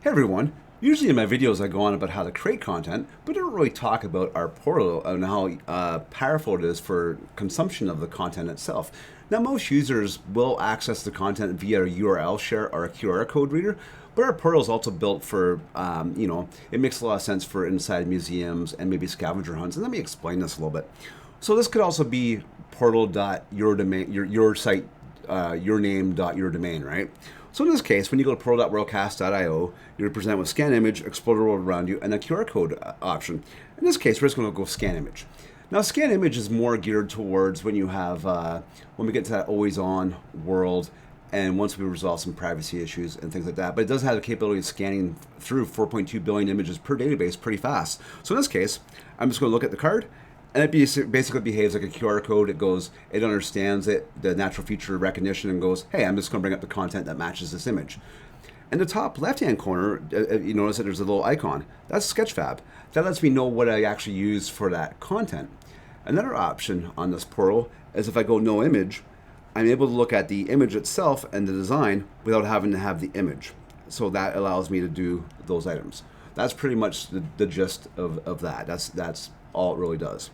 Hey everyone, usually in my videos I go on about how to create content, but I don't really talk about our portal and how powerful it is for consumption of the content itself. Now most users will access the content via a URL share or a QR code reader, but our portal is also built for, it makes a lot of sense for inside museums and maybe scavenger hunts. And let me explain this a little bit. So this could also be portal.yourdomain, your site, your name.yourdomain, right? So in this case, when you go to portal.worldcast.io, you're presented with scan image, explore the world around you, and a QR code option. In this case, we're just going to go scan image. Now, scan image is more geared towards when you have, when we get to that always on world, and once we resolve some privacy issues and things like that. But it does have the capability of scanning through 4.2 billion images per database pretty fast. So in this case, I'm just going to look at the card, and it basically behaves like a QR code. It understands it, the natural feature recognition, and goes, hey, I'm just going to bring up the content that matches this image. In the top left-hand corner, you notice that there's a little icon. That's Sketchfab. That lets me know what I actually used for that content. Another option on this portal is if I go no image, I'm able to look at the image itself and the design without having to have the image. So that allows me to do those items. That's pretty much the gist of that. That's all it really does.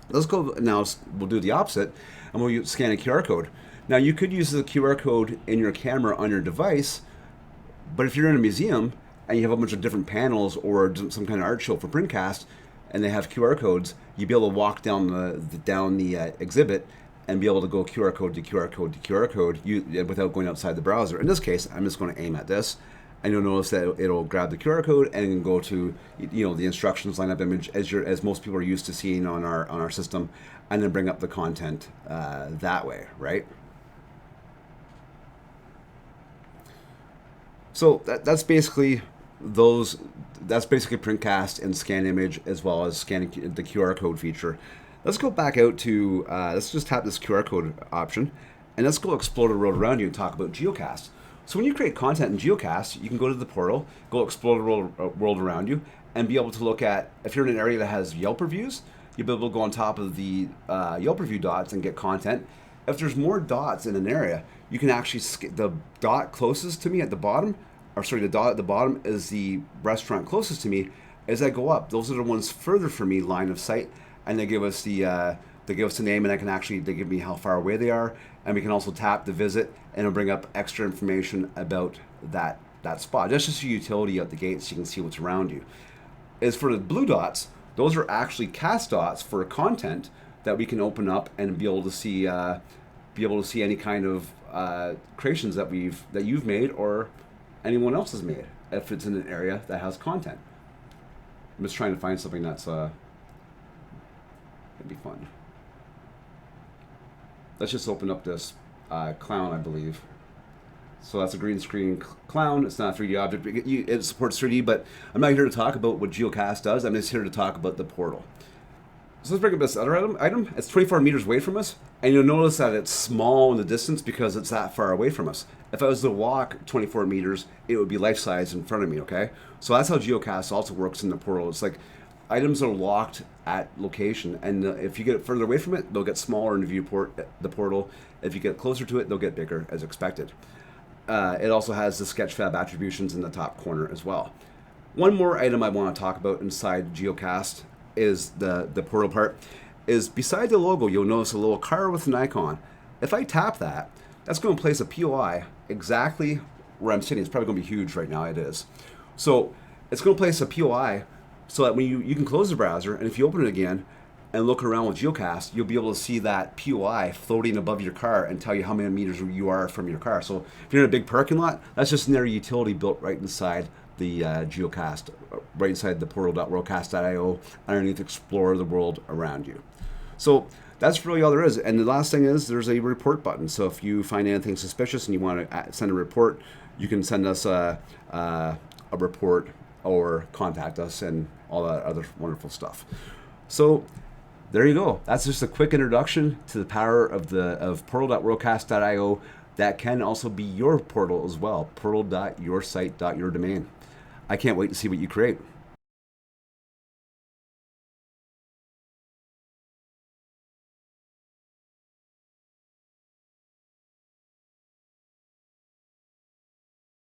Let's go now, we'll do the opposite, and we'll scan a QR code. Now you could use the QR code in your camera on your device, but if you're in a museum and you have a bunch of different panels or some kind of art show for Printcast, and they have QR codes, you'd be able to walk down the exhibit and be able to go QR code to QR code to QR code without going outside the browser. In this case, I'm just going to aim at this, and you'll notice that it'll grab the QR code and go to the instructions lineup image as most people are used to seeing on our system, and then bring up the content that way, right? So that's basically Printcast and scan image, as well as scanning the QR code feature. Let's go back out to let's just tap this QR code option, and let's go explore the world around you and talk about GeoCast. So when you create content in GeoCast, you can go to the portal, go explore the world around you, and be able to look at, if you're in an area that has Yelp reviews, you'll be able to go on top of the Yelp review dots and get content. If there's more dots in an area, you can actually, the dot closest to me at the bottom, the dot at the bottom is the restaurant closest to me. As I go up, those are the ones further from me, line of sight, and they give us the name, and they give me how far away they are, and we can also tap the visit, and it'll bring up extra information about that spot. That's just a utility out the gate, so you can see what's around you. As for the blue dots, those are actually cast dots for content that we can open up and be able to see any kind of creations that you've made or anyone else has made, if it's in an area that has content. I'm just trying to find something that's it'd be fun. Let's just open up this clown, I believe. So that's a green screen clown. It's not a 3D object. It supports 3D, but I'm not here to talk about what GeoCast does. I'm just here to talk about the portal. So let's bring up this other item. It's 24 meters away from us, and you'll notice that it's small in the distance because it's that far away from us. If I was to walk 24 meters, it would be life-size in front of me, okay? So that's how GeoCast also works in the portal. It's like items are locked at location, and if you get further away from it, they'll get smaller in the portal. If you get closer to it, they'll get bigger as expected. It also has the Sketchfab attributions in the top corner as well. One more item I want to talk about inside GeoCast is the portal part, is beside the logo, you'll notice a little car with an icon. If I tap that, that's going to place a POI exactly where I'm sitting. It's probably going to be huge right now. It is. So it's going to place a POI so that when you can close the browser, and if you open it again and look around with GeoCast, you'll be able to see that POI floating above your car and tell you how many meters you are from your car. So if you're in a big parking lot, that's just another utility built right inside the GeoCast, right inside the portal.worldcast.io, underneath explore the world around you. So that's really all there is. And the last thing is there's a report button. So if you find anything suspicious and you want to send a report, you can send us a report or contact us and all that other wonderful stuff. So there you go. That's just a quick introduction to the power of portal.worldcast.io. That can also be your portal as well, portal.yoursite.yourdomain. I can't wait to see what you create.